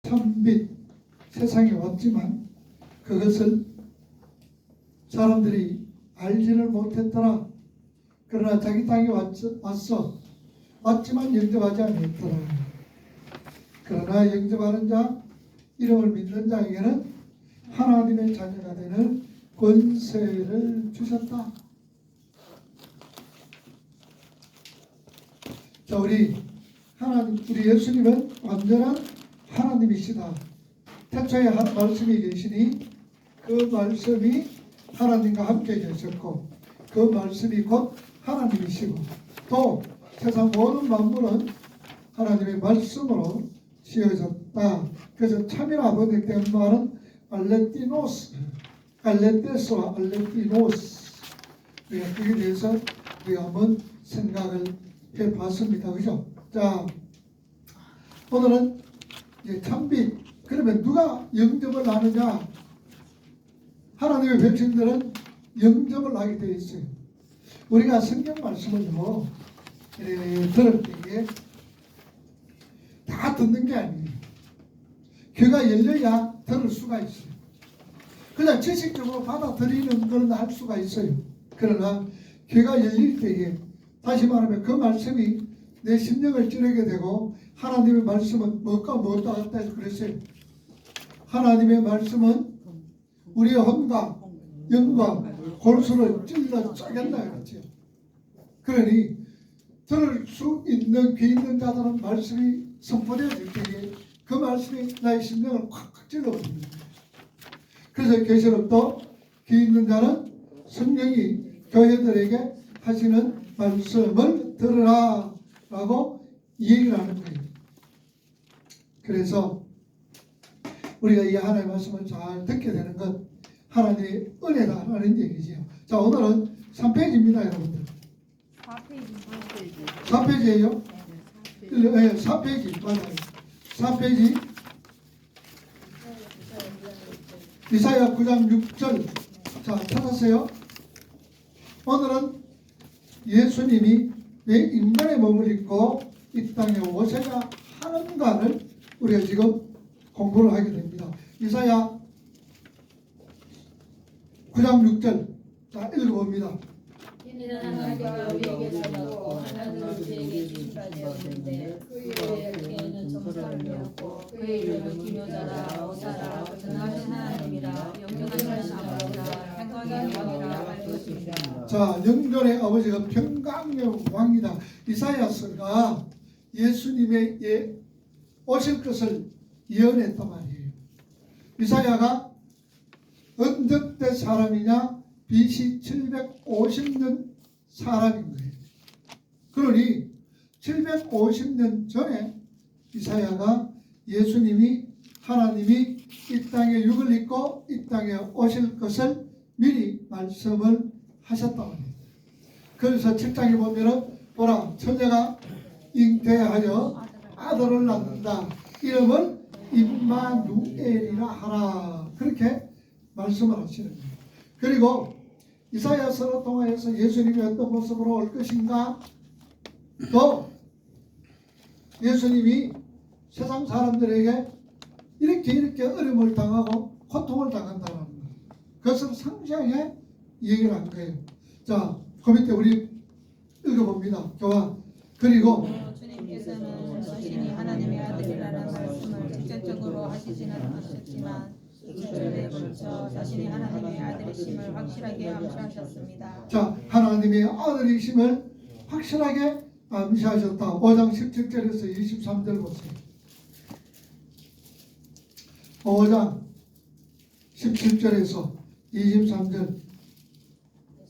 참빛 세상에 왔지만 그것을 사람들이 알지를 못했더라. 그러나 자기 땅에 왔지만 영접하지 않았더라. 그러나 영접하는 자, 이름을 믿는 자에게는 하나님의 자녀가 되는 권세를 주셨다. 자, 우리 예수님은 완전한 하나님이시다. 태초에 말씀이 계시니 그 말씀이 하나님과 함께 계셨고 그 말씀이 곧 하나님이시고 또 세상 모든 만물은 하나님의 말씀으로 지어졌다. 그래서 참인 아버지 된 말은 알레테스와 알레티노스. 우리가 그에 대해서 우리가 한번 생각을 해봤습니다. 그죠? 자, 오늘은 이제 참빛. 그러면 누가 영접을 하느냐? 하나님의 백성들은 영접을 하게 되어 있어요. 우리가 성경 말씀을요, 들을 때에 다 듣는 게 아니에요. 귀가 열려야 들을 수가 있어요. 그냥 지식적으로 받아들이는 걸 할 수가 있어요. 그러나 귀가 열릴 때에 다시 말하면 그 말씀이 내 심령을 찌르게 되고 하나님의 말씀은 뭐가 같다 해서 그랬어요. 하나님의 말씀은 우리의 혼과 영과 골수를 찔러 쪼갠다 그랬죠. 그러니 들을 수 있는 귀 있는 자들은 말씀이 선포되어질 때에 그 말씀이 나의 심령을 콱콱 찔러버립니다. 그래서 계시록도 귀 있는 자는 성령이 교회들에게 하시는 말씀을 들으라 라고 얘기를 하는 거예요. 그래서 우리가 이 하나님의 말씀을 잘 듣게 되는 것 하나님의 은혜다라는 얘기지요. 자, 오늘은 3페이지입니다, 여러분들. 4페이지예요? 네, 4페이지 맞아요. 4페이지 이사야 9장 6절. 자, 찾았어요? 오늘은 예수님이 왜 인간의 몸을 입고 이 땅에 오셔야 하는가를 우리가 지금 공부를 하게 됩니다. 이사야 9장 6절. 자, 읽어봅니다. 이는 하나님과 우리에게 주셨고 하나님은 우리에게 주신 바 되었는데 그의 어깨에는 정사를 메었고 그의 이름은 기묘자라 오사라 전능하신 하나님이라 영원하신 아버지라 평강의 왕이라 할 것입니다. 자, 영존의 아버지가 평강의 왕이다. 이사야서가 예수님의 오실 것을 예언했단 말이에요. 이사야가 언제때 사람이냐? BC 750년 사람인 거예요. 그러니 750년 전에 이사야가 예수님이 하나님이 이 땅에 육을 입고 이 땅에 오실 것을 미리 말씀을 하셨단 말이에요. 그래서 7장에 보면은 보라, 처녀가 잉태하여 아들을 낳는다. 이름을 임마누엘이라 하라. 그렇게 말씀을 하시는 거예요. 그리고 이사야서를 통하여서 예수님이 어떤 모습으로 올 것인가, 또 예수님이 세상 사람들에게 이렇게 어려움을 당하고 고통을 당한다는 거예요. 그것을 상세하게 얘기를 한 거예요. 자, 그 밑에 우리 읽어봅니다. 교화. 그리고 주님께서는 자신이 하나님의 아들이라는 말씀을 직접적으로 하시지는 않으셨지만 수절에 걸쳐 자신이 하나님의 아들이심을 확실하게 암시하셨습니다. 자, 하나님의 아들이심을 확실하게 암시하셨다. 5장 17절에서 23절 보세요. 5장 17절에서 23절.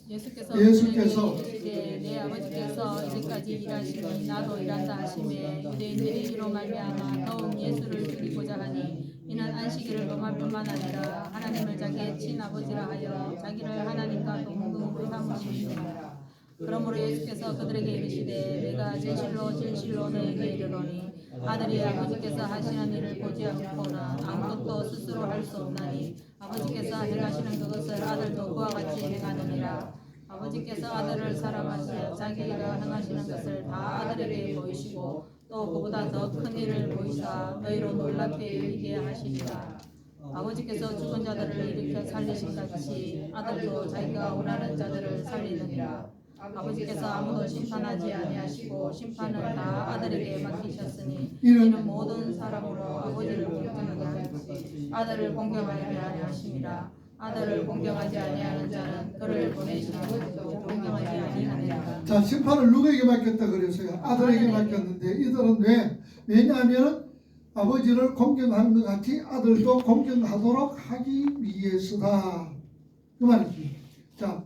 예수께서 이르시되 내 아버지께서 이제까지 일하시니 나도 일한다 하시매 유대인들이 이로 말미암아 더욱 예수를 죽이고자 하니 이는 안식일을 범할 뿐만 아니라 하나님을 자기의 친아버지라 하여 자기를 하나님과 동등으로 삼으심이라. 그러므로 예수께서 그들에게 이르시되 내가 진실로 너에게 이르노니 아들이 아버지께서 하시는 일을 보지 않거나 아무것도 스스로 할 수 없나니 아버지께서 행하시는 그것을 아들도 그와 같이 행하느니라. 아버지께서 아들을 사랑하시어 자기가 행하시는 것을 다 아들에게 보이시고 또 그보다 더 큰 일을 보이사 너희로 놀랍게 여기게 하시리라. 아버지께서 죽은 자들을 일으켜 살리신 같이 아들도 자기가 원하는 자들을 살리느니라. 아버지께서 아무도 심판하지 아니하시고 심판은 다 아들에게 맡기셨으니 이는 모든 사람으로 아버지를 공경하게 아들을 공경하지 아니하심이라. 아들을 공경하지 아니하는 자는 그를 보내신 아버지도 공경하지 아니하느니라. 자, 심판을 누구에게 맡겼다 그랬어요? 아들에게 맡겼는데 이들은 왜? 왜냐하면 아버지를 공경하는 것 같이 아들도 공경하도록 하기 위해서다. 그 말이지. 자,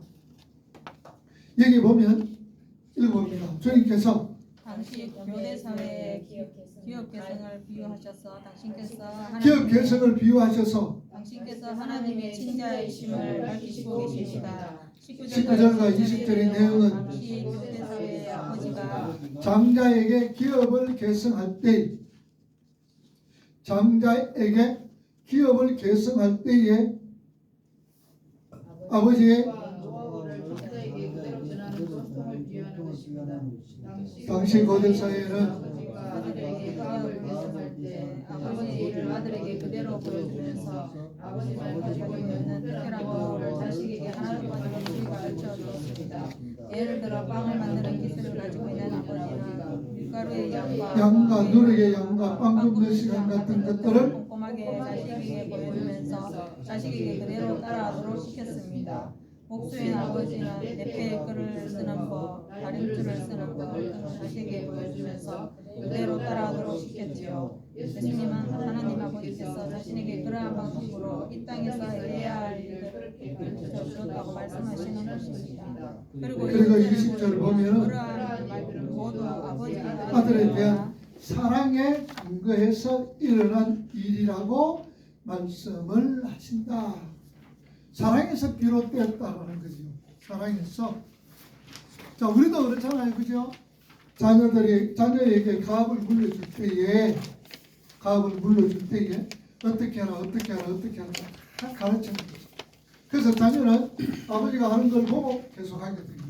여기 보면 읽어봅니다. 주님께서 당시 교대 사회의 기업 개성을 비유하셔서 기업 개성을 비유하셔서 당신께서 하나님의 친자이심을 밝히시고 계십니다. 19절과 20절의 내용은 당시 교대 사회의 아버지가 장자에게 기업을 개성할 때 아버지의 당시 고대 사회는 아버지를 아들에게 그대로 보여주면서 아버지가 가지고 있는 특별한 노하우를 자식에게 하나도 빠짐없이 가르쳐 주었습니다. 예를 들어 빵을 만드는 기술을 가지고 있는 아버지는 밀가루에 양과 누룩의 양과 빵 굽는 시간 같은 것들을 꼼꼼하게 자식에게 보여주면서 자식에게 그대로 따라하도록 시켰습니다. 목수인 아버지는 내패의 끈을 쓰는 법, 다림줄을 쓰는 법 등을 자식에게 보여주면서 그대로 따라하도록 시켰지요. 예수님은 하나님 아버지께서 자신에게 그러한 방식으로 이 땅에서 해야 할 일을 가르쳐 주었다고 말씀하시는 것입니다. 그리고 20절 보면 그러한 말들은 모두 아들에 대한 사랑에 근거해서 일어난 일이라고 말씀을 하신다. 사랑에서 비롯되었다는 거죠. 사랑에서. 자, 우리도 그렇잖아요. 그죠? 자녀에게 가업을 물려줄 때에 어떻게 하라 다 가르치는 거죠. 그래서 자녀는 아버지가 하는 걸 보고 계속 하게 됩니다.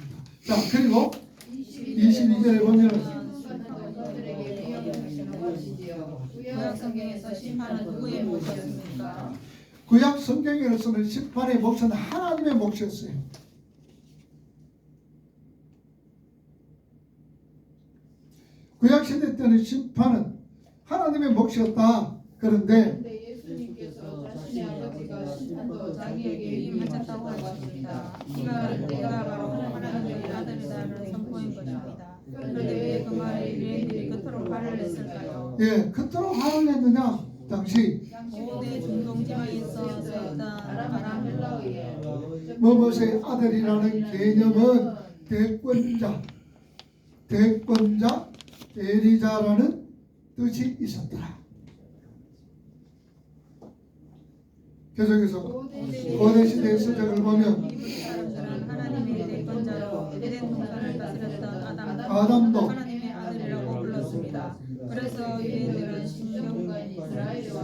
자, 그리고 22절에 보면 구약 성경에서 심판은 누구의 몫이었습니까? 구약 성경에서는 심판의 몫은 하나님의 몫이었어요. 구약 시대 때는 심판은 하나님의 몫이었다. 그런데 예수님께서 자신의 아버지가 심판도 자기에게 임하셨다고 하십니다. 이가 바로 하나님의 아들이다를 선포한 것입니다. 그런데 왜 그 말에 유대인들이 그토록 화를 냈을까요? 예, 그토록 화를 냈느냐? 당시 고대 중동 지방에서 살던 아람헬라의 무엇의 아들이라는 개념은 대권자, 대리자라는 뜻이 있었더라. 계속해서 고대 시대의 서적을 보면 사람들은 하나님의 대권자로 에덴 동산을 다스렸던 아담도 하나님의 아들이라고 불렀습니다. 그래서 유대인들은 신명과 이스라엘과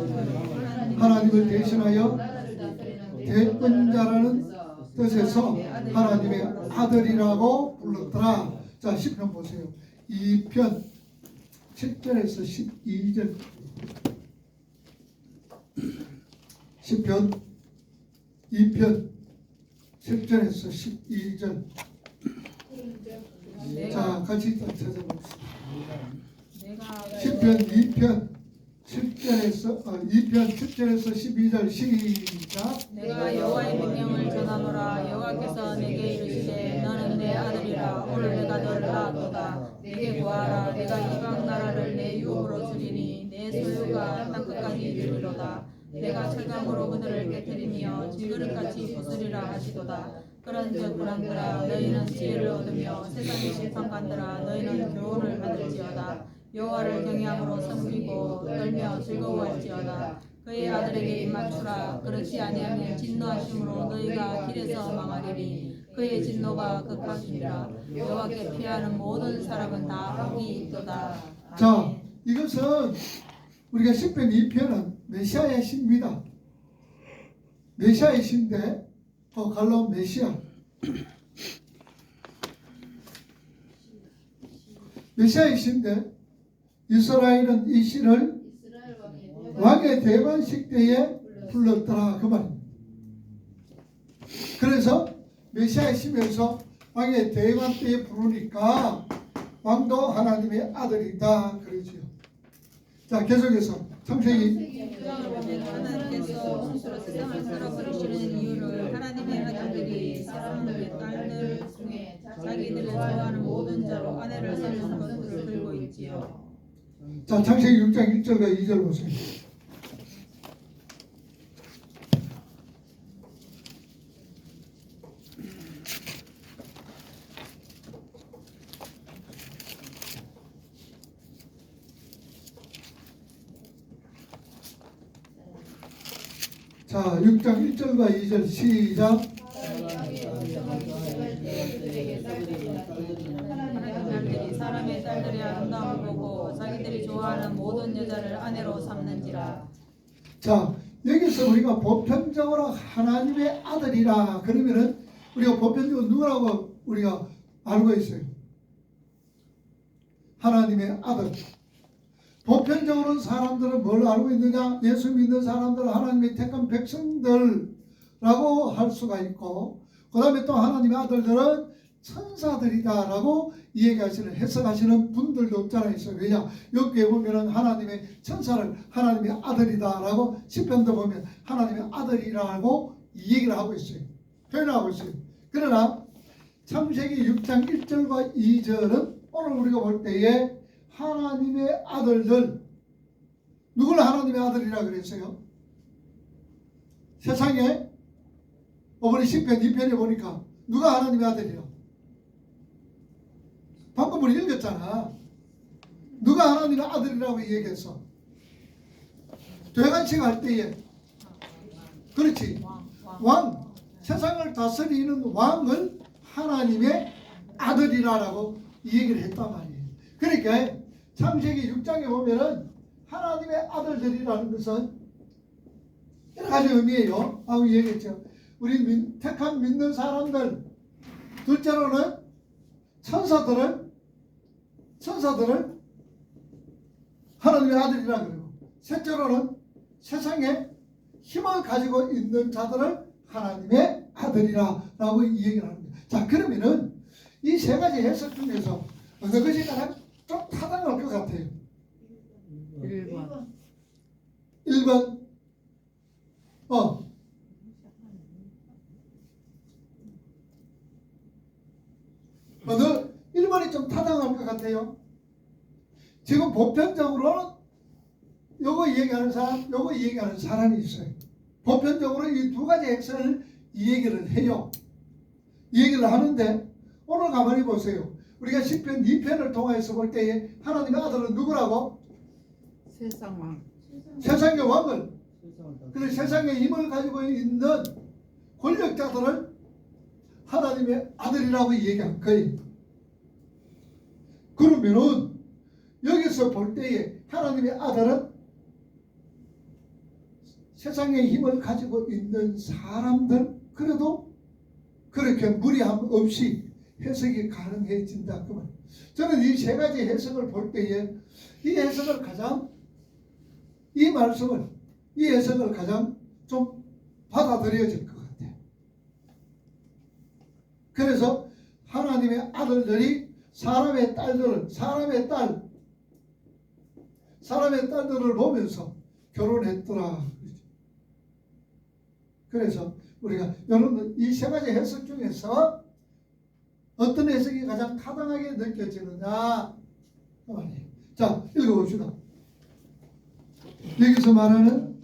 하나님을 대신하여 대권자라는 뜻에서 하나님의 아들이라고 불렀더라. 자, 10편 보세요. 2편 7절에서 12절 10편 2편 7절에서 12절 자, 같이 찾아봅시다. 10편 2편 7절에서 12절 시작. 내가 여호와의 명령을 전하노라. 여호와께서 내게 이르시되 너는 내 아들이라. 오늘 내가 너를 낳았도다. 내게 구하라. 내가 이방 나라를 내 유업으로 주리니 내 소유가 땅끝까지 이르리로다. 내가 철강으로 그들을 깨뜨리며 질그릇같이 부수리라 하시도다. 그런즉 그런들아 너희는 지혜를 얻으며 세상의 심판관들아 너희는 교훈을 받을지어다. 여호와를 경외함으로 섬기고 떨며 즐거워할지어다. 그의 아들에게 입맞추라. 그렇지 아니하면 진노하심으로 너희가 길에서 망하리니 그의 진노가 극하시리라. 여호와께 피하는 모든 사람은 다 복이 있도다. 자, 이것은 우리가 10편 2편은 메시아의 시입니다. 메시아의 시인데 갈로 메시아 메시아의 시인데 이스라엘은 이 씨를 왕의 대관식 때에 불렀더라 그 말입니다. 그래서 메시아의 심에서 왕의 대관 때에 부르니까 왕도 하나님의 아들이다 그러지요. 자, 계속해서 창세기 하나님께서 스스로 세상을 살아버리시는 이유를 하나님의 아들들이 사람의 딸들 중에 자기들을 좋아하는 모든 자로 아내를 삼는 것들을 들고 있지요. 자, 창세기 6장 1절과 2절 보세요. 자, 6장 1절과 2절 시작. 하나님의 사람의 딸들의 아름다움을 보고 자기들이 좋아하는 모든 여자를 아내로 삼는지라. 자, 여기서 우리가 보편적으로 하나님의 아들이라 그러면은 우리가 보편적으로 누구라고 우리가 알고 있어요? 하나님의 아들. 보편적으로 사람들은 뭘 알고 있느냐? 예수 믿는 사람들은 하나님의 택한 백성들라고 할 수가 있고, 그 다음에 또 하나님의 아들들은 천사들이다라고 이야기하시는, 해석하시는 분들도 없잖아요. 왜냐? 여기에 보면은 하나님의 천사를 하나님의 아들이다라고 시편도 보면 하나님의 아들이라고 이 얘기를 하고 있어요. 표현하고 있어요. 그러나 창세기 6장 1절과 2절은 오늘 우리가 볼 때에 하나님의 아들들, 누굴 하나님의 아들이라 그랬어요? 세상에 어머니 10편 2편에 보니까 누가 하나님의 아들이야? 방금 우리 읽었잖아. 누가 하나님의 아들이라고 얘기했어? 대관식 할 때에, 그렇지, 왕, 세상을 다스리는 왕을 하나님의 아들이라고 얘기를 했단 말이에요. 그러니까 창세기 6장에 보면은 하나님의 아들들이라는 것은 여러 가지 의미예요. 하고 얘기했죠. 우리 택한 믿는 사람들, 둘째로는 천사들을 하나님의 아들이라 그러고, 셋째로는 세상에 힘을 가지고 있는 자들을 하나님의 아들이라고 이 얘기를 합니다. 자, 그러면은 이 세 가지 해석 중에서 어느 것이 가장 좀 타당할 것 같아요? 1번. 어느 1번이 좀 타당할 것 같아요? 지금 보편적으로는 요거 얘기하는 사람, 요거 얘기하는 사람이 있어요. 보편적으로 이 두 가지 해석을 이 얘기를 해요. 이 얘기를 하는데 오늘 가만히 보세요. 우리가 시편 2편을 통해서 볼 때에 하나님의 아들은 누구라고? 세상 왕. 세상의 왕을, 그래서 세상의 힘을 가지고 있는 권력자들을 하나님의 아들이라고 얘기한 거예요. 그러면은 여기서 볼 때에 하나님의 아들은 세상의 힘을 가지고 있는 사람들, 그래도 그렇게 무리함 없이 해석이 가능해진다 그 말. 저는 이 세 가지 해석을 볼 때에 이 해석을 가장, 이 말씀을, 이 해석을 가장 좀 받아들여질 것 같아요. 그래서 하나님의 아들들이 사람의 딸들을 보면서 결혼했더라. 그래서 우리가 여러분 이 세 가지 해석 중에서 어떤 해석이 가장 타당하게 느껴지느냐 그 말이에요. 자, 읽어봅시다. 여기서 말하는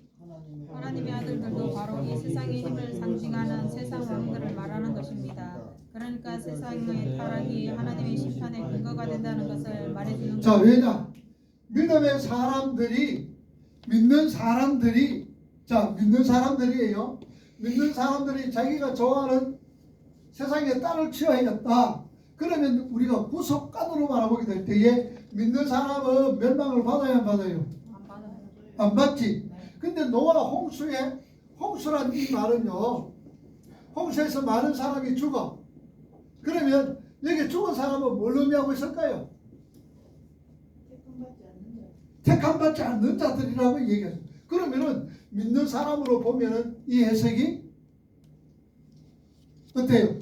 하나님의 아들들도 바로 이 세상의 힘을 상징하는 세상 왕들을 말하는 것입니다. 그러니까 세상의 타락이 하나님의 심판의 근거가 된다는 것을 말해주는 자, 것입니다. 왜냐? 믿음의 사람들이, 믿는 사람들이에요. 믿는 사람들이 자기가 좋아하는 세상의 딸을 취하였다. 그러면 우리가 구속관으로 바라보게 될 때에 믿는 사람은 멸망을 받아야 안 받아요? 안 받지. 근데 노아 홍수란 이 말은요, 홍수에서 많은 사람이 죽어. 그러면 여기 죽은 사람은 뭘 의미하고 있을까요? 택함 받지 않는 자들이라고 얘기해요. 그러면은 믿는 사람으로 보면은 이 해석이 어때요?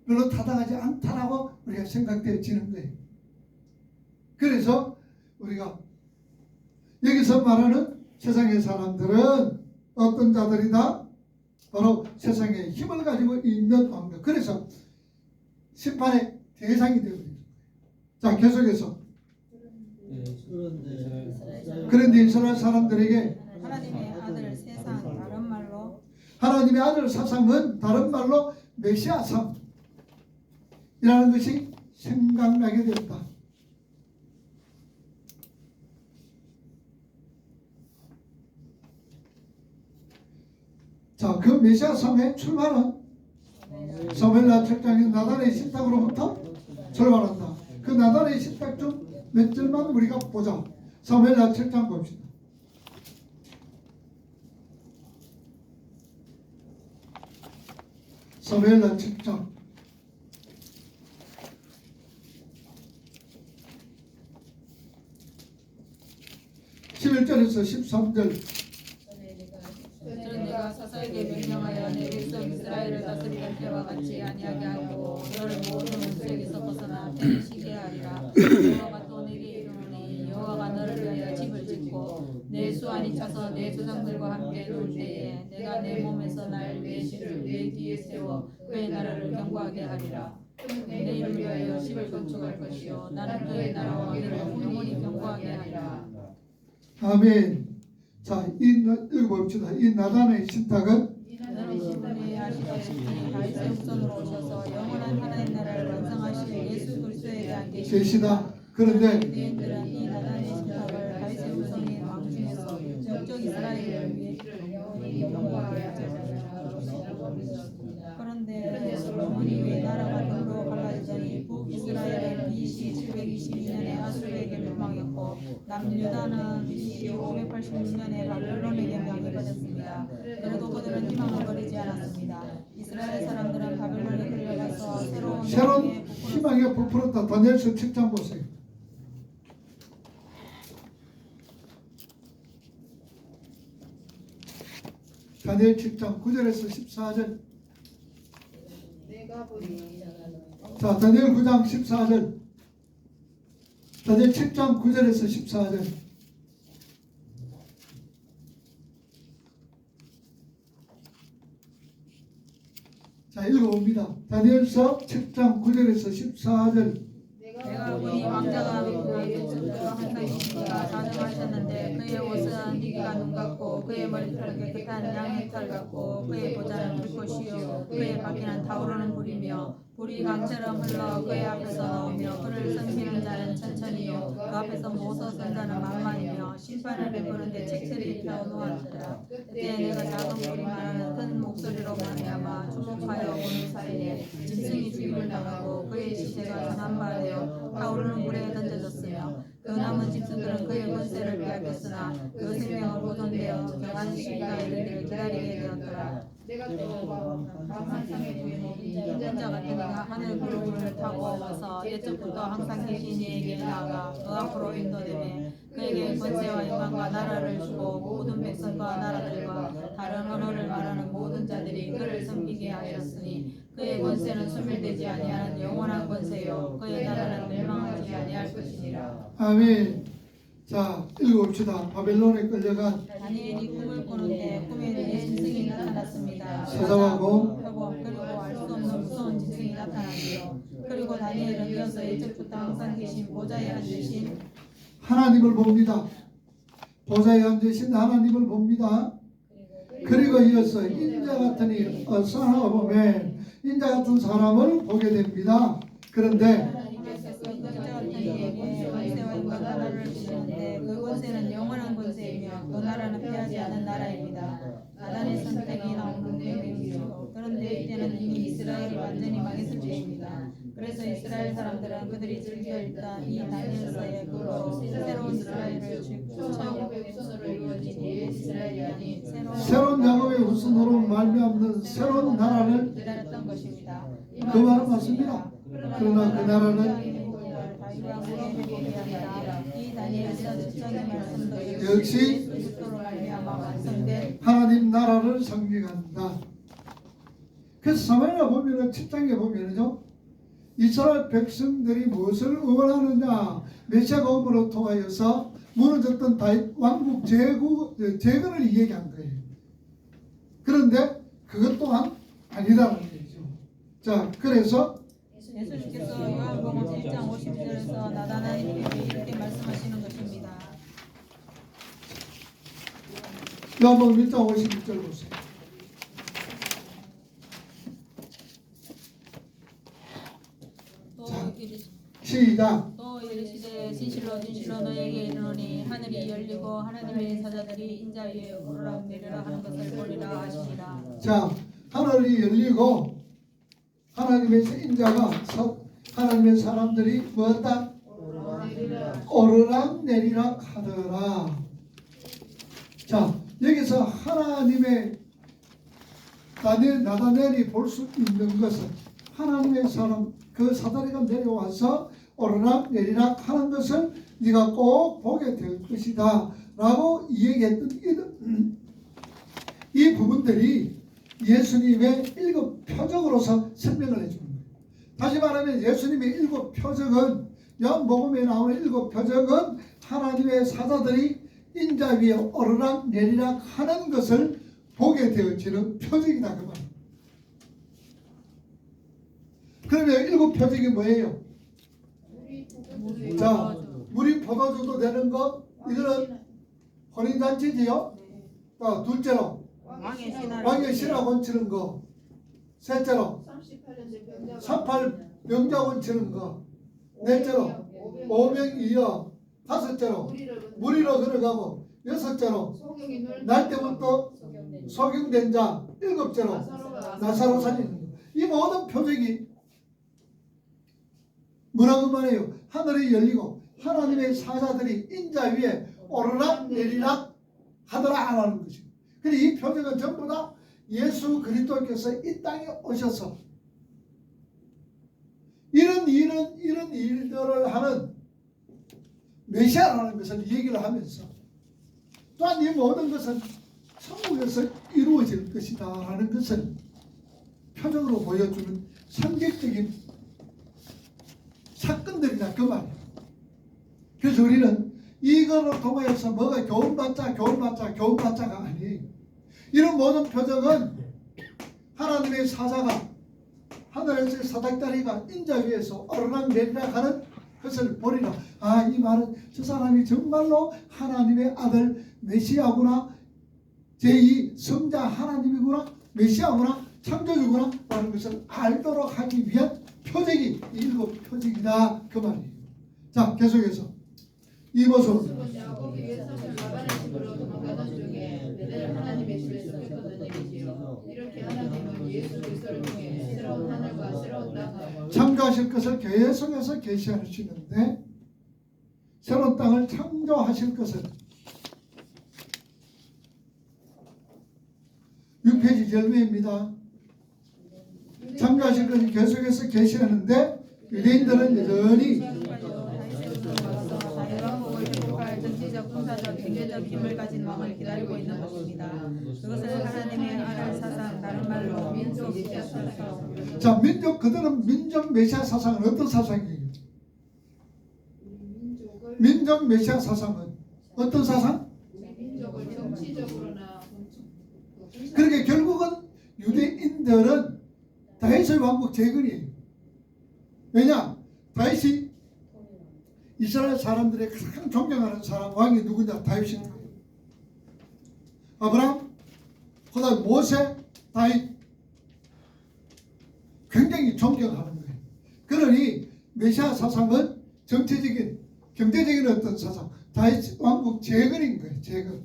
별로 타당하지 않다라고 우리가 생각되어지는 거예요. 그래서 우리가 여기서 말하는 세상의 사람들은 어떤 자들이다? 바로 세상에 힘을 가지고 있는 왕들. 그래서 심판의 대상이 되어버립니다. 자, 계속해서 그런데 이스라엘 사람들에게 하나님의 아들 세상 다른 말로 하나님의 아들 사상은 다른 말로 메시아상이라는 것이 생각나게 되었다. 자, 그 메시아상의 출발은 사무엘하 7장의 나단의 신탁으로부터 출발한다. 그 나단의 신탁 중 몇 절만 우리가 보자. 사무엘하 7장 봅시다. 사무엘하 7장 11절에서 13절. 저는 내가 사사에게 명령하여 내 백성 이스라엘을 다스리던 때와 같이 아니하게 하고 너를 모든 문제에서 벗어나 편식게 하리라. 여호와가 또 내게 이르노니 여호와가 너를 위하여 집을 짓고 내 수완이 차서 내 조상들과 함께 놀 때에 내가 내 몸에서 날 메시를 내 뒤에 세워 그의 나라를 견고하게 하리라. 내 이름을 위하여 집을 건축할 것이요 나는 그의 나라와 왕위를 영원히 견고하게 하리라. 아멘. 자, 읽어봅시다. 이 나단의 신탁은 너는 신분이 아시다시피 다윗의 후손으로 오셔서 영원한 하나님 나라를 완성하실 예수 그리스도에 대한 계시다. 그런데 유대인들은 이 나단의 신탁을 다윗의 후손인 왕 중에서 영적 이스라엘을 위해 경고하게 하자. 그런데 솔로몬이 왜 나라가 둘로 갈라지더니 북이스라엘은 BC 722년에 아수르에게 멸망했고 남유다는 BC 586년에 바벨론에게 명예받았습니다. 그래도 그들은 희망을 버리지 않았습니다. 이스라엘 사람들은 바벨론에 끌려가서 새로운 희망에 부풀었다. 다니엘서 7장 보세요. 다니엘 7장 9절에서 14절. 자, 다니엘 9장 14절. 다니엘 7장 9절에서 14절. 자, 읽어봅니다. 다니엘서 7장 9절에서 14절. 내가 보니 왕자가 그의 చుట్టూ 항상 있으니까 사정하셨는데 그의 옷은 희귀가 눈 같고 그의 머리털은 깨끗한 양의 털 같고 그의 보좌는 불꽃이요 그의 바퀴는 타오르는 불이며 불이 강처럼 흘러 그의 앞에서 나오며 그를 섬기는 자는 천천히요 그 앞에서 모서 선자는 만만이며 심판을 베푸는데 책들이 펴놓았더라. 그때 내가 작은 불이 말하는 큰 목소리로 말미암아 주목하여 보는 사이에 짐승이 죽임을 당하고 그의 시체가 전한 바 되어 타오르는 불에 던져졌으며 그 남은 짐승들은 그의 권세를 빼앗겼으나 그 생명을 보존되어 경한 시기가 이르기를 기다리게 되었더라. 내가 또 강산상에 보이는 인자 같은 이가 하늘 구름을 타고 와서 옛적부터 항상 계신 이에게 나아가 그 앞으로 인도되매 그에게 권세와 영광과 나라를 주고 모든 백성과 나라들과 다른 언어를 말하는 모든 자들이 그를 섬기게 하셨으니 그의 권세는 소멸되지 아니하는 영원한 권세요 그의 나라는 멸망하지 아니할 것이니라. 아멘. 자, 읽어봅시다. 바벨론에 끌려간 다니엘이 꿈을 꾸는데 꿈에 네 짐승이 나타났습니다. 사자하고 그리고 알 수 없는 무서운 짐승이 나타나지요. 그리고 다니엘은 이어서 옛적부터 항상 계신 보좌에 앉으신 하나님을 봅니다. 보좌에 앉으신 하나님을 봅니다. 그리고 이어서 인자 같으니 어사하면 인자 같은 사람을 보게 됩니다. 그런데 하나님께서 그 인자 같은 이에게 권세와 영광과 나라를 주시는데 그 권세는 영원한 권세이며 그 나라는 피하지 않는 나라입니다. 나단의 선택이 나오는 내용이죠. 그런데 이때는 이미 이스라엘이 완전히 망했을 때입니다. 그래서 이스라엘 사람들은 그들이 즐겨 읽던 이 다니엘서의 그로 새로운 이스라엘을 추구하고 이루어지니 이스라엘이 아닌 새로운 야곱의 후손으로 말미암는 새로운 나라를 기다렸던 것입니다. 그 말은 맞습니다. 그러나 그 나라는 되게 하리라. 이 다니엘서 7장의 말씀도 역시 그리스도로 말미암아 완성된 하나님 나라를 성립한다. 그래서 사마리아 보면은 7장에 보면은요, 이스라엘 백성들이 무엇을 원하느냐, 메시아가 오므로 통하여서 무너졌던 다윗 왕국 재건을 이야기한 거예요. 그런데 그것 또한 아니라는 거죠. 자, 그래서 예수님께서 요한복음 1장 50절에서 나다나엘에게 이렇게 말씀하시는 것입니다. 요한복음 1장 51절 보세요. 또 이르시- 시작. 또 이르시되 진실로 진실로 너에게 이르노니 하늘이 열리고 하나님의 사자들이 인자 위에 오르락 내리락 하는 것을 보리라 하시니라. 자, 하늘이 열리고 하나님의 인자가 하나님의 사람들이 뭐다? 오르락 내리락 하더라. 자, 여기서 하나님의 나다넬이 볼 수 있는 것은 하나님의 사람 그 사다리가 내려와서 오르락 내리락 하는 것을 네가 꼭 보게 될 것이다 라고 이야기했던 이 부분들이 예수님의 일곱 표적으로서 설명을 해주는 거예요. 다시 말하면 예수님의 일곱 표적은, 요한복음에 나오는 일곱 표적은 하나님의 사자들이 인자 위에 오르락 내리락 하는 것을 보게 되어지는 표적이다 그 말이에요. 그러면 일곱 표적이 뭐예요? 자, 물이 포도주도 되는 거, 이거는 혼인잔치지요. 또 둘째로 왕의 신하 건치는 거, 셋째로 38 병자곤 치는 거, 넷째로 오병이어, 다섯째로 무리로 들어가고, 여섯째로 날 때부터 소경된 자, 일곱째로 나사로 살리는 거. 이 모든 표적이 뭐라고 말해요? 하늘이 열리고 하나님의 사자들이 인자 위에 오르락 내리락 하더라 하는 것입니다. 근데 이 표적은 전부 다 예수 그리스도께서 이 땅에 오셔서 이런 일들을 하는 메시아라는 것을 얘기를 하면서 또한 이 모든 것은 천국에서 이루어질 것이다 라는 것을 표적으로 보여주는 상징적인 사건들이다 그 말이에요. 그래서 우리는 이거를 통해서 뭐가 교훈받자가 아니에요. 이런 모든 표적은 하나님의 사자가 하늘에서 사닥다리가 인자 위에서 오르락 내리락 하는 것을 보리라. 아, 이 말은 저 사람이 정말로 하나님의 아들 메시아구나, 제2 성자 하나님이구나, 메시아구나, 창조주구나 라는 것을 알도록 하기 위한 표적이 일곱 표적이다 그 말이에요. 자, 계속해서 이 모습은 창조하실 것을 계속해서 계시하시는데, 새로운 땅을 창조하실 것을 6페이지 열매입니다. 창조하실 것을 계속해서 계시하는데 유대인들은 여전히 정치적, 군사적, 경제적 힘을 가진 왕을 기다리고 있는 것입니다. 그것을 하나님의 아들 사상, 다른 말로 민족 메시아 사상. 자, 민족, 그들은 민족 메시아 사상은 어떤 사상이에요? 민족 메시아 사상은 어떤 사상? 민족을 정치적으로나 그러니까 결국은 유대인들은 다윗의 왕국 재건이에요. 왜냐? 다윗이 이스라엘 사람들의 가장 존경하는 사람 왕이 누구냐? 다윗입니다. 아브라함, 그다음에 모세, 다윗 굉장히 존경하는 거예요. 그러니 메시아 사상은 정치적인, 경제적인 어떤 사상, 다윗 왕국 재건인 거예요. 재건.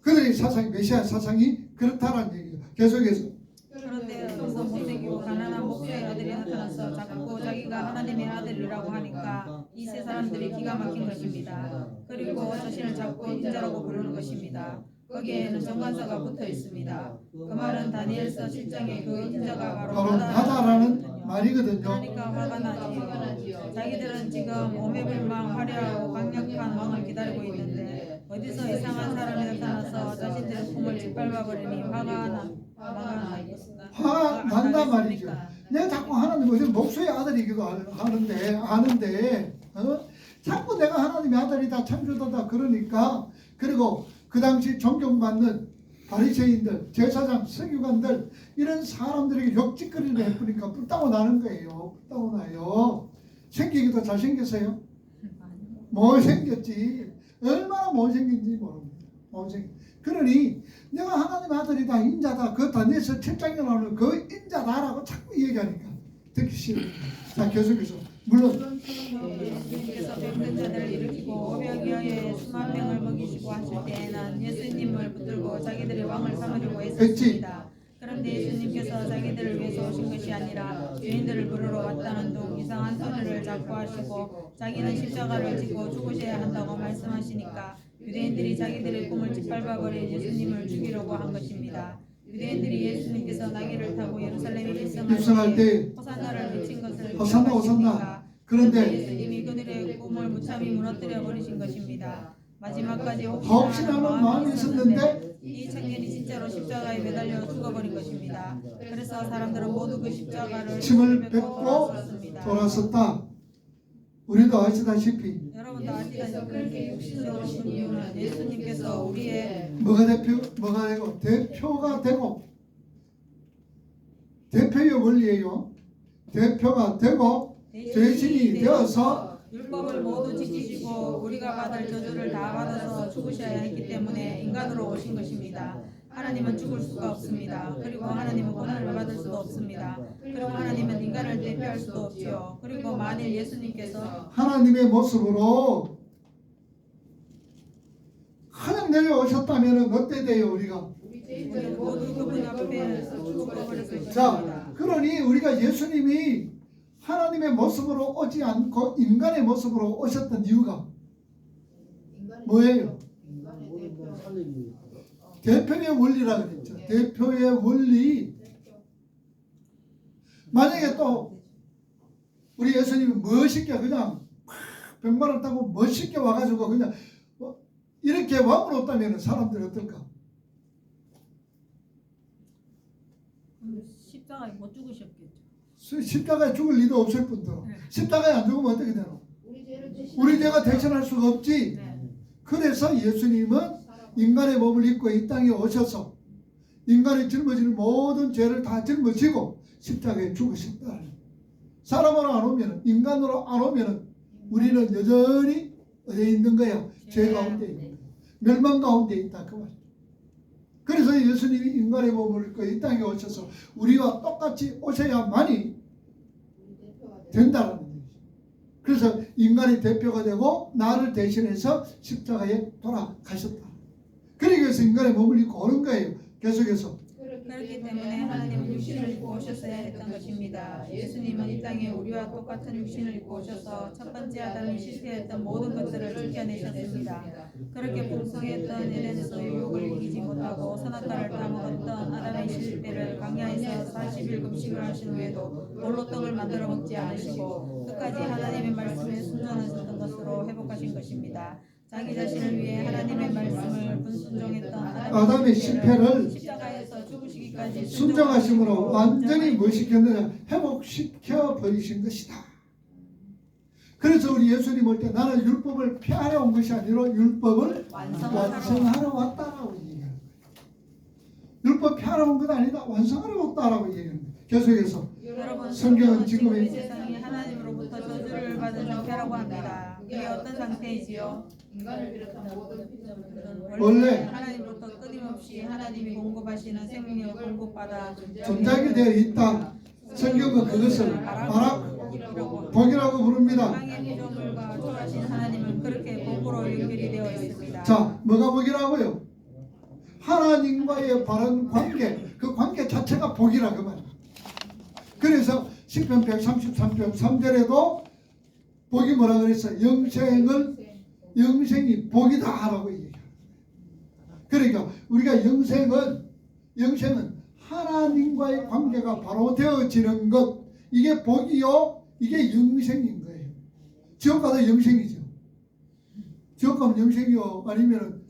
그들의 사상이, 메시아 사상이 그렇다는 얘기예요. 계속해서 그런데 어디서 못생기고 가난한 목수의 아들이 나타나서 자꾸 자기가 하나님의 아들이라고 하니까 이 세 사람들이 기가 막힌 것입니다. 그리고 자신을 자꾸 인자라고 부르는 것입니다. 거기에는 정관사가 붙어 있습니다. 그 말은 다니엘서 7장의 그 인자가 바로 나다라는 말이거든요. 그러니까 화가 화가 나지. 나지요. 자기들은 지금 오매불망 화려하고 강력한 왕을 기다리고 있는데 어디서 이상한 사람이 나타나서 자신들의 꿈을 짓밟아버리니 화가 나겠습니다. 화가 난단 말이죠. 내가 자꾸 하나님 무슨 목소의 아들이기도 아는데 자꾸 내가 하나님의 아들이다 창조자다 그러니까 그리고 그 당시 존경받는 바리새인들, 제사장, 서기관들 이런 사람들에게 욕짓거리를 해버리니까 뿔따고 나는 거예요. 뿔따고 나요. 생기기도 잘생겼어요? 못생겼지. 얼마나 못생긴지 모릅니다. 못생긴. 그러니 내가 하나님 아들이다 인자다 그 다니엘서 7장에 나오는 그 인자다라고 자꾸 얘기하니까 듣기 싫어요. 자 계속해서 물론 예수님께서 병든 자들을 일으키고 오병이어에 수만 명을 먹이시고 하실 때에는 예수님을 붙들고 자기들의 왕을 삼으려고 했었습니다. 그런데 예수님께서 자기들을 위해서 오신 것이 아니라 죄인들을 부르러 왔다는 둥 이상한 소리를 자꾸 하시고 자기는 십자가를 지고 죽으셔야 한다고 말씀하시니까 유대인들이 자기들의 꿈을 짓밟아버린 예수님을 죽이려고 한 것입니다. 유대인들이 예수님께서 나귀를 타고 예루살렘에 입성할 때 호산나를 외친 것을 호산나 호산나 그런데 예수님이 그들의 꿈을 무참히 무너뜨려 버리신 것입니다. 마지막까지 혹시나 하는 마음이 있었는데 이 청년이 진짜로 십자가에 매달려 죽어버린 것입니다. 그래서 사람들은 모두 그 십자가를 침을 뱉고 돌아섰습니다. 돌아섰다. 우리도 아시다시피 여러분도 아시다시피 그렇게 육신으로 오신 이유는 예수님께서 우리의 뭐가 되고 대표가 되고 대표의 원리예요. 대표가 되고 대신이 되어서 율법을 모두 지키시고 우리가 받을 저주를 다 받아서 죽으셔야 했기 때문에 인간으로 오신 것입니다. 하나님은 죽을 수가 없습니다. 그리고 하나님은 고난을 받을 수도 없습니다. 그리고 하나님은 인간을 대표할 수도 없죠. 그리고 만일 예수님께서 하나님의 모습으로 그냥 내려오셨다면 어때 돼요 우리가? 우리 모두 그분 앞에서 죽어버릴 것입니다. 자, 그러니 우리가 예수님이 하나님의 모습으로 오지 않고 인간의 모습으로 오셨던 이유가 뭐예요? 대표의 원리라 그랬죠. 대표의 원리. 만약에 또 우리 예수님이 멋있게 그냥 병마를 타고 멋있게 와가지고 그냥 이렇게 왕으로 왔다면 사람들이 어떨까? 십자가에 못 죽으셨겠죠. 십자가에 죽을 일도 없을 뿐더러 십자가에 안 죽으면 어떻게 되노? 우리 죄가 대신할 수가 없지. 그래서 예수님은 인간의 몸을 입고 이 땅에 오셔서 인간의 짊어지는 모든 죄를 다 짊어지고 십자가에 죽으셨다. 사람으로 안 오면 인간으로 안 오면 우리는 여전히 어디에 있는 거야? 죄 가운데 있는 거야. 멸망 가운데 있다 그 말이야. 그래서 예수님이 인간의 몸을 입고 이 땅에 오셔서 우리와 똑같이 오셔야만이 된다는 거죠. 그래서 인간의 대표가 되고 나를 대신해서 십자가에 돌아가셨다. 그래서 인간의 몸을 입고 오는 거예요. 계속해서. 그렇기 때문에 하나님은 육신을 입고 오셨어야 했던 것입니다. 예수님은 이 땅에 우리와 똑같은 육신을 입고 오셔서 첫 번째 아담이 실패했던 모든 것들을 지켜내셨습니다. 그렇게 풍성했던 에덴에서 유혹을 이기지 못하고 선악과를 따먹었던 아담의 실패를 광야에서 40일 금식을 하신 후에도 돌로 떡을 만들어 먹지 않으시고 끝까지 하나님의 말씀에 순종하셨던 것으로 회복하신 것입니다. 자기 자신을 위해 하나님의 말씀을 불순종했던 아담의 실패를 십자가에서 죽으시기까지 순종하심으로 완전히 뭐 시켰느냐? 회복시켜 버리신 것이다. 그래서 우리 예수님 올 때 나는 율법을 폐하러 온 것이 아니라 율법을 완성하러 왔다라고 얘기하는 거예요. 율법 폐하러 온 건 아니다. 완성하러 왔다라고 얘기하는 거예요. 계속해서 여러분, 성경은 지금 이 세상이 하나님으로부터 저주를 받은 상태라고 합니다. 이게 어떤 상태이지요? 인간을 비롯한 모든 원래 하나님으로부터 끊임없이 하나님이 공급하시는 생명을 공급받아 존재하게 되어 있다. 성경은 그것을 복이라고 부릅니다. 땅의 피조물과 초하신 하나님은 그렇게 복으로 연결이 되어 있습니다. 자, 뭐가 복이라고요? 하나님과의 바른 관계, 그 관계 자체가 복이라 그 말이에요. 그래서 시편 133편 3절에도 복이 뭐라 그랬어요? 영생이 복이다라고 얘기해요. 그러니까 우리가 영생은 하나님과의 관계가 바로 되어지는 것, 이게 복이요, 이게 영생인 거예요. 지옥 가도 영생이죠. 지옥 가면 영생이요, 아니면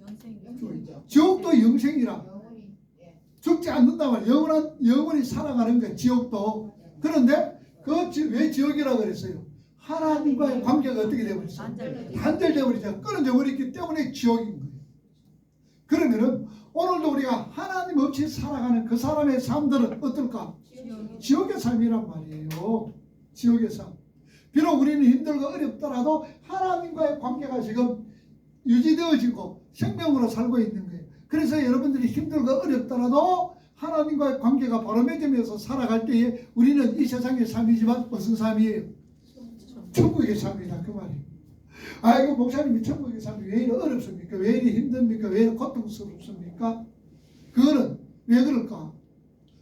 지옥도 영생이라 영원히 예. 죽지 않는단 말이에요. 영원히 살아가는 거예요. 지옥도. 그런데 왜 지옥이라고 그랬어요? 하나님과의 관계가 어떻게 되어버렸어요? 단절되어 버리죠. 끊어져 버렸기 때문에 지옥인 거예요. 그러면은 오늘도 우리가 하나님 없이 살아가는 그 사람의 삶들은 어떨까? 지옥의 삶이란 말이에요. 지옥의 삶. 비록 우리는 힘들고 어렵더라도 하나님과의 관계가 지금 유지되어지고 생명으로 살고 있는 거예요. 그래서 여러분들이 힘들고 어렵더라도 하나님과의 관계가 바로 맺으면서 살아갈 때에 우리는 이 세상의 삶이지만 무슨 삶이에요? 천국의 삶이다 그 말이에요. 아이고 목사님이 천국의 삶이 왜 이리 어렵습니까? 왜 이리 힘듭니까? 왜 이리 고통스럽습니까? 그거는 왜 그럴까?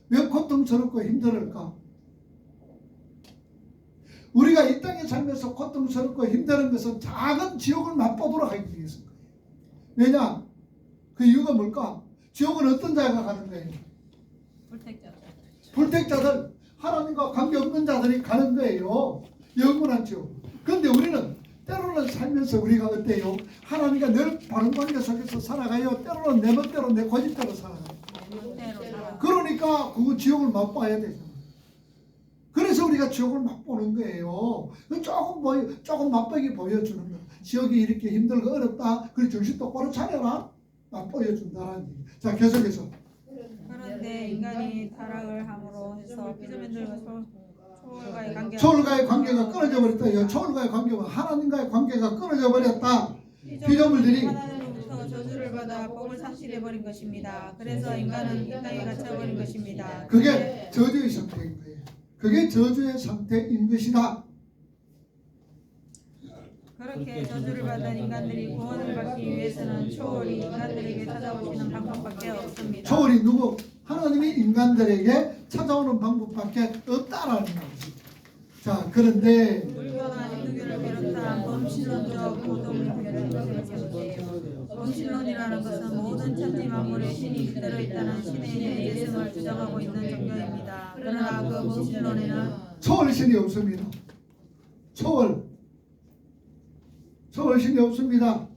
왜 고통스럽고 힘들을까? 우리가 이 땅에 살면서 고통스럽고 힘든 것은 작은 지옥을 맛보도록 하기 위해서인 거예요. 왜냐? 그 이유가 뭘까? 지옥은 어떤 자가 가는 거예요? 불택자들, 하나님과 관계없는 자들이 가는 거예요. 영원한 지옥. 그런데 우리는 때로는 살면서 우리가 어때요? 하나님과 늘 바른 관계 속에서 살아가요. 때로는 내 멋대로 내 고집대로 살아가요. 그러니까 그거 지옥을 맛봐야 되잖아. 그래서 우리가 지옥을 맛보는 거예요. 조금 맛보기 보여주는 거야. 지옥이 이렇게 힘들고 어렵다. 그래 정신 똑바로 차려라. 맛보여준다라는 얘기. 자 계속해서. 그런데 인간이 타락을 함으로 해서 피조물들과 초월과의 관계가 끊어져 버렸다. 초월과의 관계가 하나님과의 관계가 끊어져 버렸다. 피조물들이 하나님으로부터 저주를 받아 복을 상실해 버린 것입니다. 그래서 인간은 이 땅에 갇혀 버린 것입니다. 그게 저주의 상태인 거예요. 그게 저주의 상태인 것이다. 그렇게 저주를 받은 인간들이 구원을 받기 위해서는 초월이 인간들에게 찾아오시는 방법밖에 없습니다. 초월이 누구? 하나님이 인간들에게 찾아오는 방법밖에 없다라는 거죠. 자, 그런데 불교나 힌두교를 비롯한 범신론적 범신론이라는 것은 모든 천지 만물에 신이 깃들어 있다는 신의 예성을 주장하고 있는 종교입니다. 그러나 그 범신론에는 초월신이 없습니다. 초월신이 없습니다.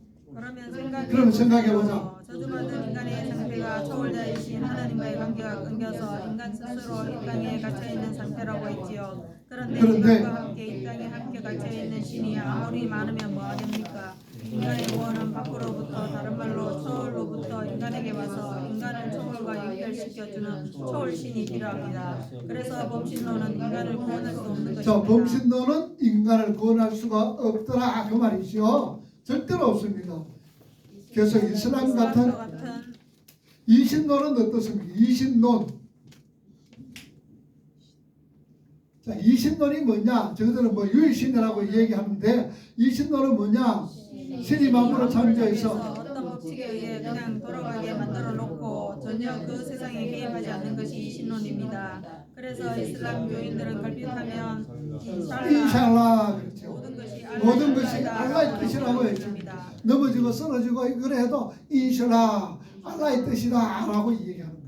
그러면 생각해보자. 저주받은 인간의 상태가 초월자이신 하나님과의 관계가 끊겨서 인간 스스로 이 땅에 갇혀있는 상태라고 했지요. 그런데 인간과 함께 이 땅에 함께 갇혀있는 신이 아무리 많으면 뭐가 됩니까? 인간의 구원은 밖으로부터 다른 말로 초월로부터 인간에게 와서 인간을 초월과 연결시켜주는 초월신이 필요합니다. 그래서 범신론은 인간을 구원할 수 없는 것입니다. 자, 범신론은 인간을 구원할 수가 없더라 그 말이죠. 절대로 없습니다. 그래서 이슬람 같은 이신론은 어떻습니까? 이신론. 자, 이신론이 뭐냐? 저들은 뭐 유일신이라고 얘기하는데 이신론은 뭐냐? 신이 만물을 창조해서 어떤 법칙에 의해 그냥 돌아가게 만들어 놓고 전혀 그 세상에 개입하지 않는 것이 신론입니다. 그래서 이슬람 교인들은 걸핏하면 인샬라 그렇죠. 모든 것이 알라의 알라의 뜻이라고 했죠. 넘어지고 쓰러지고 그래 해도 인샬라 알라의 뜻이다 라고 얘기하는 거예요.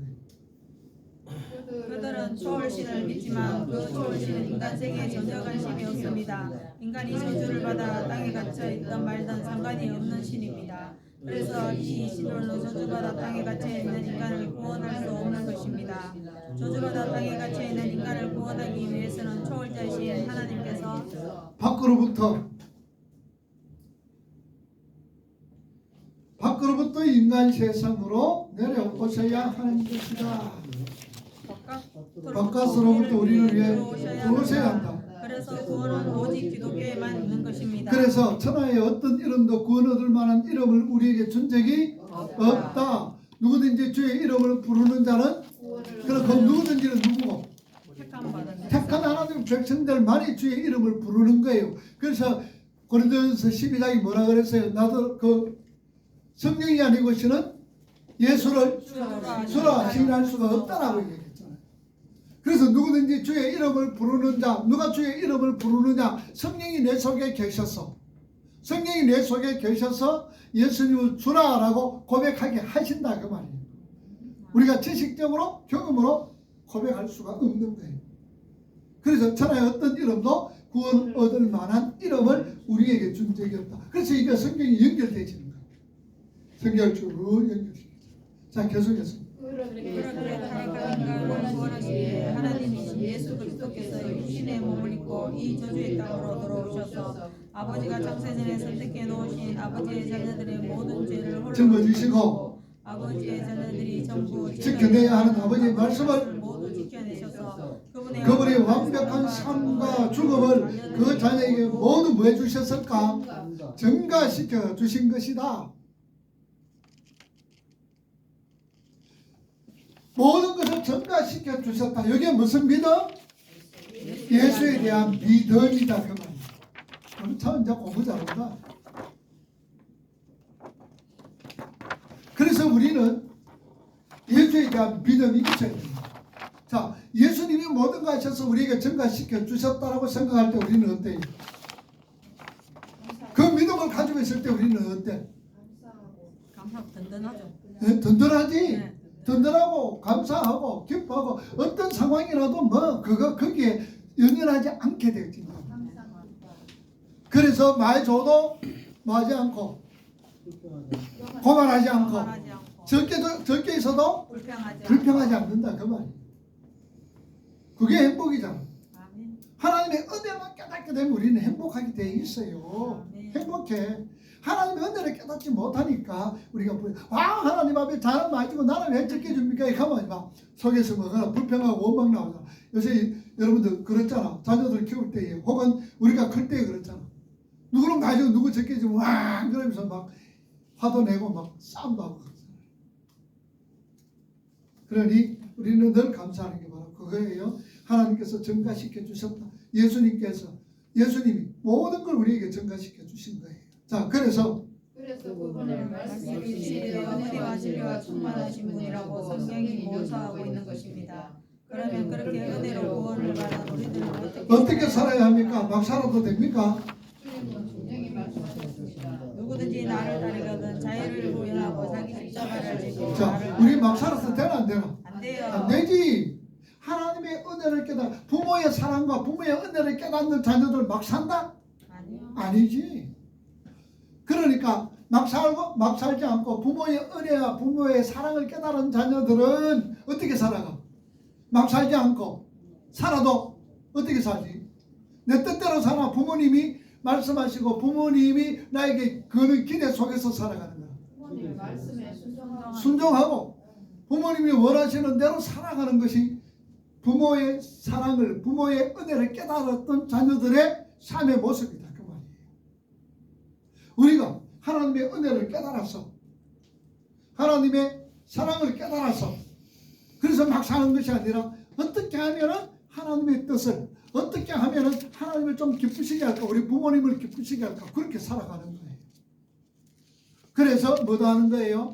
그들은 초월신을 믿지만 그 초월신은 인간 생에 전혀 관심이 없습니다. 인간이 저주를 받아 땅에 갇혀 있던 말든 상관이 없는 신입니다. 그래서 이 신론은 저주받아 땅에 갇혀 있는 인간을 구원할 수 없는 것입니다. 저주받아 땅에 갇혀 있는 인간을 구원하기 위해서는 초월자이신 하나님께서 밖으로부터 인간 세상으로 내려오셔야 하는 것이다. 바깥으로부터 우리를 위해 들어오셔야 한다. 그래서 구원은 오직 기독교에만 있는 것입니다. 그래서 천하의 어떤 이름도 구원 얻을 만한 이름을 우리에게 준 적이 없다. 누구든지 주의 이름을 부르는 자는 그럼 그 누구든지는 누구고? 택한 하나님 백성들만이 주의 이름을 부르는 거예요. 그래서 고린도전서 12장이 뭐라 그랬어요? 나도 그 성령이 아니고 신은 예수를 주라 시인할 수가 없다라고 얘기했잖아요. 그래서 누구든지 주의 이름을 부르는 자, 누가 주의 이름을 부르느냐? 성령이 내 속에 계셔서, 성령이 내 속에 계셔서 예수님을 주라라고 고백하게 하신다 그 말이에요. 우리가 지식적으로 경험으로 고백할 수가 없는 거예요. 그래서 천하의 어떤 이름도 구원 얻을 만한 이름을 우리에게 준 적이 없다. 그래서 이게 성경이 연결되지는 거예요. 성경을 쭉 연결되죠. 자, 계속해서. 그렇게 하니까 인간을 구원하시기에 하나님이신 예수 그리스도께서 육신의 몸을 입고 이 저주의 땅으로 들어오셔서 아버지가 창세전에 선택해 놓으신 아버지의 자녀들의 모든 죄를 홀로 짊어지시고 아버지의 자녀들이 전부 지켜내야 하는 아버지의 말씀을 모두 지켜내셔서 그분의 완벽한 삶과 죽음을 그 자녀에게 모두 뭐 해주셨을까? 증가시켜 주신 것이다. 모든 것을 증가시켜 주셨다. 여기에 무슨 믿음? 예수에 대한 믿음이다 그 말이야. 우리 참 이제 공부 잘한다. 그래서 우리는 예수에 대한 믿음이 있어야 됩니다. 자, 예수님이 모든 걸 하셔서 우리에게 증가시켜 주셨다라고 생각할 때 우리는 어때요? 그 믿음을 가지고 있을 때 우리는 어때? 감사하고 든든하죠. 네, 든든하지? 네. 든든하고 감사하고 기뻐하고 어떤 상황이라도 뭐 거기에 연연하지 않게 되어진다. 그래서 말 줘도 뭐하지 않고 고만하지 않고 말하지 않고 적게 있어도 불평하지 불평하지 않는다 그 말이야. 그게 행복이잖아. 아멘. 하나님의 은혜만 깨닫게 되면 우리는 행복하게 돼 있어요. 행복해. 하나님의 은혜를 깨닫지 못하니까 우리가 하나님 앞에 자는 많이 주고 나는 왜 적게 줍니까? 이렇게 하면 막 속에서 뭐가 불평하고 원망 나오잖아. 요새 여러분들 그렇잖아. 자녀들 키울 때에 혹은 우리가 클 때 그렇잖아. 누구는 가지고 누구 적게 주면 와 그러면서 막 화도 내고 막 싸움도 하고 그러잖아. 그러니 우리는 늘 감사하는 게 바로 그거예요. 하나님께서 증가시켜 주셨다. 예수님이 모든 걸 우리에게 증가시켜 주신 거예요. 자, 그래서 그분을 말씀이 은혜와 진리와 충만하신 분이라고 성경이 묘사하고 있는 것입니다. 그러면 그렇게 은혜로 구원을 받은 우리들은 어떻게 살아야 합니까? 막 살아도 됩니까? 주님은 분명히 말씀하셨습니다. 누구든지 나를 따르거든 자유를 구현하고 자기 십자가를 지고 자, 우리 막 살아서 되나 안 되나? 안 돼요. 안 되지. 하나님의 은혜를 부모의 사랑과 부모의 은혜를 깨닫는 자녀들 막 산다? 아니요. 아니지. 그러니까 막 살지 않고 부모의 은혜와 부모의 사랑을 깨달은 자녀들은 어떻게 살아가? 막 살지 않고 살아도 어떻게 살지? 내 뜻대로 살아. 부모님이 말씀하시고 부모님이 나에게 그는 기대 속에서 살아가는 거야. 부모님의 말씀에 순종하고 부모님이 원하시는 대로 살아가는 것이 부모의 사랑을 부모의 은혜를 깨달았던 자녀들의 삶의 모습이다 그 말이에요. 우리가 하나님의 은혜를 깨달았어. 하나님의 사랑을 깨달았어. 그래서 막 사는 것이 아니라 어떻게 하면은 하나님의 뜻을 어떻게 하면은 하나님을 좀 기쁘시게 할까? 우리 부모님을 기쁘시게 할까? 그렇게 살아가는 거예요. 그래서 뭐도 하는 거예요?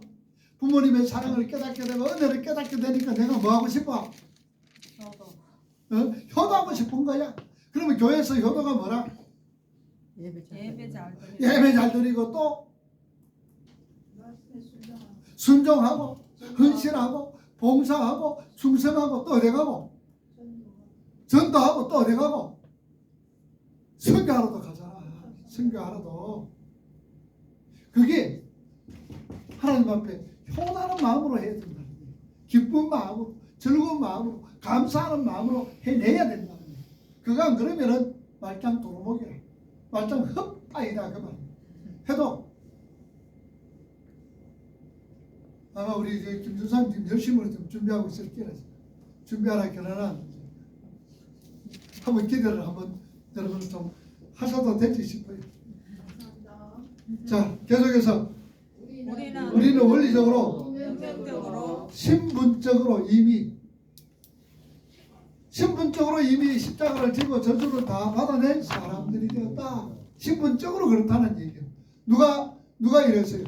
부모님의 사랑을 깨닫게 되고 은혜를 깨닫게 되니까 내가 뭐 하고 싶어? 효도하고 싶은 거야. 그러면 교회에서 효도가 뭐라? 예배 잘 드리고 또 순종하고 헌신하고 봉사하고 충성하고 또 어디 가고 전도하고 또 어디 가고 선교하러도 가잖아. 선교하러도. 그게 하나님 앞에 효도하는 마음으로 해야 된다. 기쁜 마음으로 즐거운 마음으로 감사하는 마음으로 해내야 된다는 거예요. 그거 안 그러면은 말짱 도루묵이라. 말짱 흡파이다 그 말. 해도 아마 우리 김준삼 지금 열심히 좀 준비하고 있을 게라. 준비하라 결혼한 한번 기대를 한번 여러분 좀 하셔도 되지 싶어요. 자, 계속해서 우리는 원리적으로 신분적으로 이미 십자가를 지고 저주를 다 받아낸 사람들이 되었다. 신분적으로 그렇다는 얘기예요. 누가 이랬어요?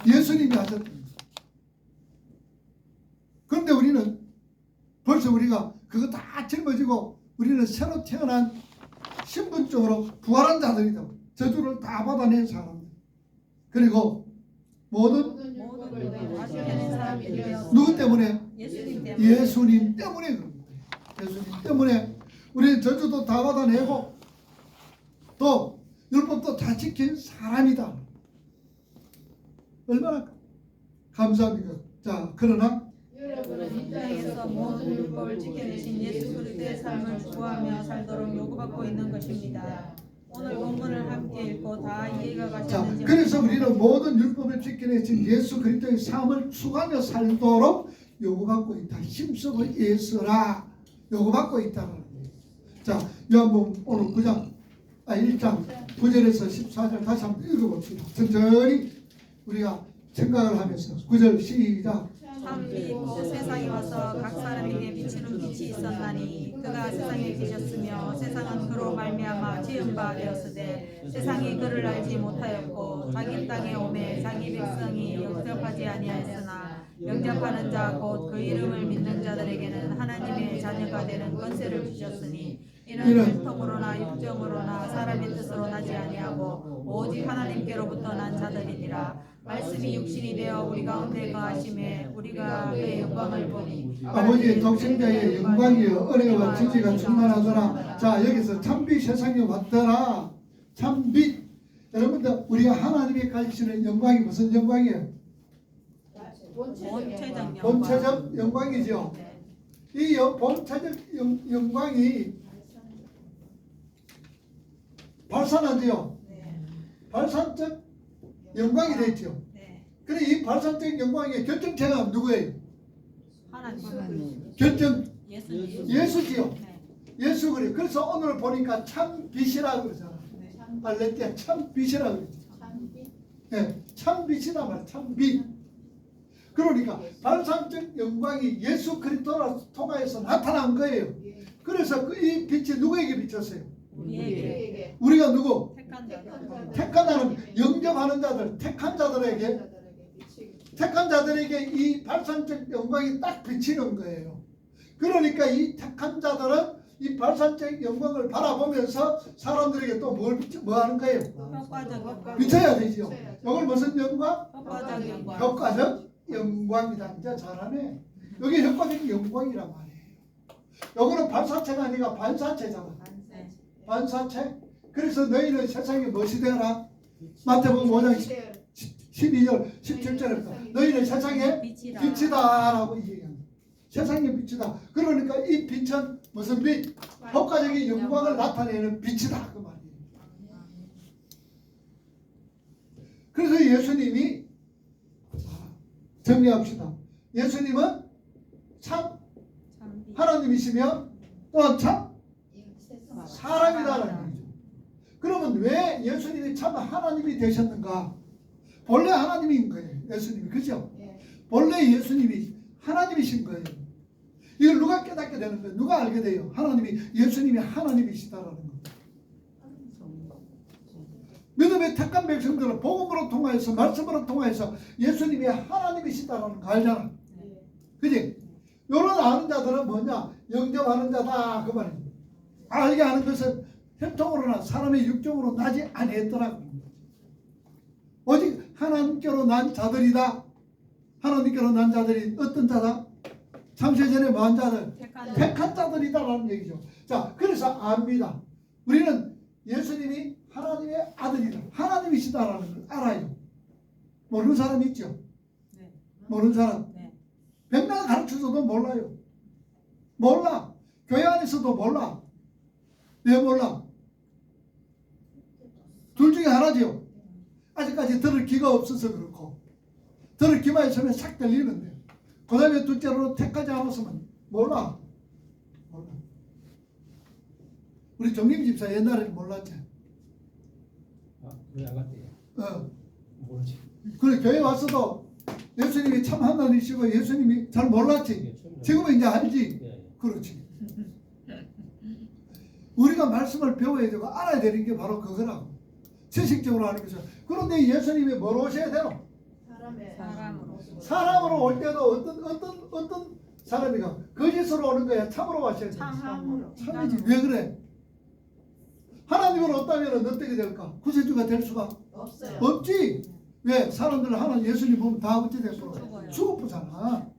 예수님이 하셨다. 그런데 우리는 벌써 우리가 그거 다 짊어지고 우리는 새로 태어난 신분적으로 부활한 자들이다. 저주를 다 받아낸 사람들. 그리고 모든 누구 때문에? 예수님 때문에 그런 거예요. 예수님 때문에 우리는 저주도 다 받아내고 또 율법도 다 지킨 사람이다. 얼마나 감사합니까? 자, 그러나 여러분은 이 땅에서 땅에서 모든 율법을 지켜내신 예수 그리스도의 삶을 추구하며 살도록 요구받고 있는 것입니다. 오늘 본문을 함께 읽고 다 이해가 자, 가셨는지 그래서 우리는 모든 율법을 지켜내신 예수 그리스도의 삶을 추구하며 살도록 요구받고 있다. 힘쓰고 애쓰라. 요구받고 있다는 거예요. 자, 요한복음 오늘 9장 1장 9절에서 14절 다시 한번 읽어봅시다. 천천히 우리가 생각을 하면서 9절 시작. 참빛 곧 세상에 와서 각 사람에게 비치는 빛이 있었나니 그가 세상에 계셨으며 세상은 그로 말미암아 지은 바 되었으되 세상이 그를 알지 못하였고 자기 땅에 오매 자기 백성이 영접하지 아니하였으나 영접하는 자 곧 그 이름을 믿는 자들에게는 하나님의 자녀가 되는 권세를 주셨으니 이는 혈통으로나 육정으로나 사람의 뜻으로 나지 아니하고 오직 하나님께로부터 난 자들이니라. 말씀이 육신이 되어 우리 가운데 거하심에 우리가 그의 영광을 보니 아버지의 독생자의 영광이여 은혜와 진리가 충만하더라. 자, 여기서 참빛 세상에 왔더라. 참빛. 여러분들 우리가 하나님이 가지시는 영광이 무슨 영광이에요? 본체적 영광. 본체적 영광이죠. 네. 이 본체적 영광이 발산하지요. 네. 발산적 영광이 되죠. 네. 그래 이 발산적 영광의 결정체가 누구예요? 하나님. 결정 예수님. 예수지요. 네. 예수 그래. 그래서 오늘 보니까 참 빛이라 그러잖아. 네. 알레티아 참 빛이라 그러죠. 예, 참 빛이다 말. 참 빛. 그러니까 발산적 영광이 예수 그리스도를 통하여서 나타난 거예요. 그래서 이 빛이 누구에게 비쳤어요? 우리에게 우리가 누구? 택한 자들. 택한 자는 영접하는 자들, 택한 자들에게 이 발산적 영광이 딱 비치는 거예요. 그러니까 이 택한 자들은 이 발산적 영광을 바라보면서 사람들에게 또 뭐 하는 거예요? 효과적 영광. 비춰야 되죠. 이걸 무슨 영광? 효과적 영광. 효과적 영광이다. 이제 잘하네. 여기 효과적 영광이란 말이에요. 요거는 발사체가 아니라 반사체잖아. 네. 반사체. 그래서 너희는 세상에 무엇이 되어라? 마태복음 5장 12절 17절에 너희는 세상에 빛이라. 빛이다라고 얘기해요. 세상의 빛이다. 그러니까 이 빛은 무슨 빛? 효과적인 영광을 나타내는 빛이다 그 말이에요. 그래서 예수님이 정리합시다. 예수님은 참 참빛. 하나님이시며 또한 참 사람이다라는 거죠. 그러면 왜 예수님이 참 하나님이 되셨는가? 본래 하나님인 거예요. 예수님이. 그죠? 본래 예수님이 하나님이신 거예요. 이걸 누가 깨닫게 되는 거예요? 누가 알게 돼요? 예수님이 하나님이시다라는 거. 믿음의 택한 백성들은 복음으로 통하여서 말씀으로 통하여서 예수님이 하나님이시다라는 거 알잖아. 그지? 요런 아는 자들은 뭐냐? 영접하는 자다 그 말이에요. 알게 하는 것은 혈통으로나 사람의 육정으로 나지 아니했더라고. 오직 하나님께로 난 자들이다. 하나님께로 난 자들이 어떤 자다? 창세전에 뭐한 자들? 택한 자들이다라는 얘기죠. 자, 그래서 압니다. 우리는 예수님이 하나님의 아들이다. 하나님이시다라는 걸 알아요. 모르는 사람 있죠? 네. 모르는 사람. 네. 백날 가르쳐줘도 몰라요. 몰라. 교회 안에서도 몰라. 왜 몰라? 둘 중에 하나죠. 아직까지 들을 기가 없어서 그렇고 들을 기만 있으면 싹 들리는데 그 다음에 둘째로 택하지 않았으면 몰라. 우리 정림 집사 옛날에는 몰랐지. 교회 안 갔대요. 모르지. 그래 교회 왔어도 예수님이 참 하나님이시고 예수님이 잘 몰랐지. 지금은 이제 알지. 그렇지. 우리가 말씀을 배워야 되고 알아야 되는 게 바로 그거라고. 지식적으로 하는 거죠. 그런데 예수님이 뭐로 오셔야 되노? 사람으로 올 때도 어떤 사람이가 거짓으로 오는 거야? 참으로 와셔야 돼. 참이지. 왜 그래? 하나님으로 없다면 어떻게 될까? 구세주가 될 수가 없어요. 없지. 왜? 사람들은 하나님 예수님 보면 다 어찌 됐어? 죽어요. 죽어보잖아.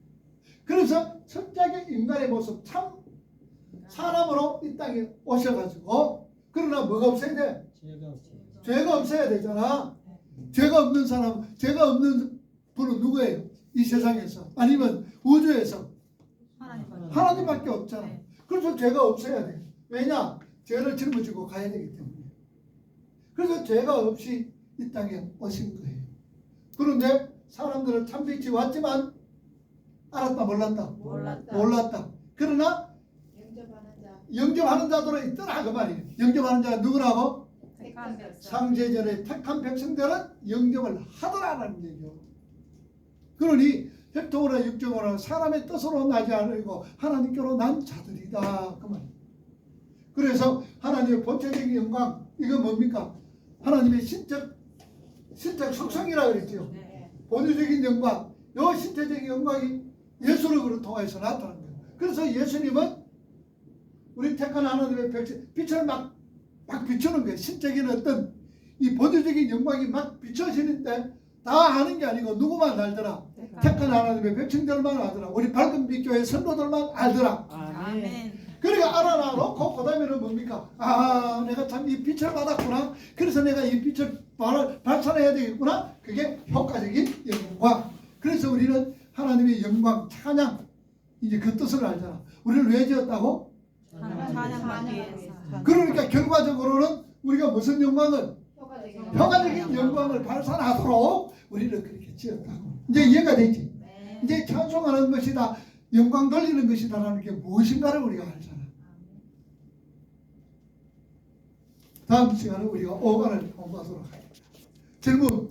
그래서 천작의 인간의 모습, 참 사람으로 이 땅에 오셔가지고 그러나 뭐가 없어야 돼? 죄가 없어야 되잖아. 죄가 없는 사람, 죄가 없는 분은 누구예요? 이 세상에서 아니면 우주에서 하나님밖에 없잖아. 그래서 죄가 없어야 돼. 왜냐? 죄를 짊어지고 가야 되기 때문에. 그래서 죄가 없이 이 땅에 오신 거예요. 그런데 사람들은 참빛이 왔지만 알았다 몰랐다? 몰랐다. 그러나 영접하는 자. 영접하는 자들은 있더라 그 말이에요. 영접하는 자가 누구라고? 택한 백성. 상제전에 택한 백성들은 영접을 하더라라는 얘기요. 그러니 혈통으로 육정으로 사람의 뜻으로 나지 않고 하나님께로 난 자들이다 그 말. 그래서 하나님의 본체적인 영광 이건 뭡니까? 하나님의 신적 속성이라 그랬죠. 네. 본유적인 영광, 요 신체적인 영광이 예수를 통해서 나타난 거예요. 그래서 예수님은 우리 택한 하나님의 백성 빛을 막 비추는 거예요. 신적인 어떤 이 본유적인 영광이 막 비춰지는데 다 아는 게 아니고 누구만 알더라? 택한 하나님의 백성들만 알더라. 우리 밝은 빛 교회 선도들만 알더라. 아멘. 그러니까 알아놔놓고 그 다음에는 뭡니까? 아 내가 참 이 빛을 받았구나. 그래서 내가 이 빛을 발산해야 되겠구나. 그게 효과적인 영광. 그래서 우리는 하나님의 영광 찬양 이제 그 뜻을 알잖아. 우리를 왜 지었다고? 찬양하기 위해서. 그러니까 결과적으로는 우리가 무슨 영광을? 효과적인 영광을 발산하도록 우리를 그렇게 지었다고. 이제 이해가 되지? 네. 이제 찬송하는 것이다. 영광 돌리는 것이다라는 게 무엇인가를 우리가 알잖아. 다음 시간에 우리가 5관을 공부하도록 하겠습니다. 질문.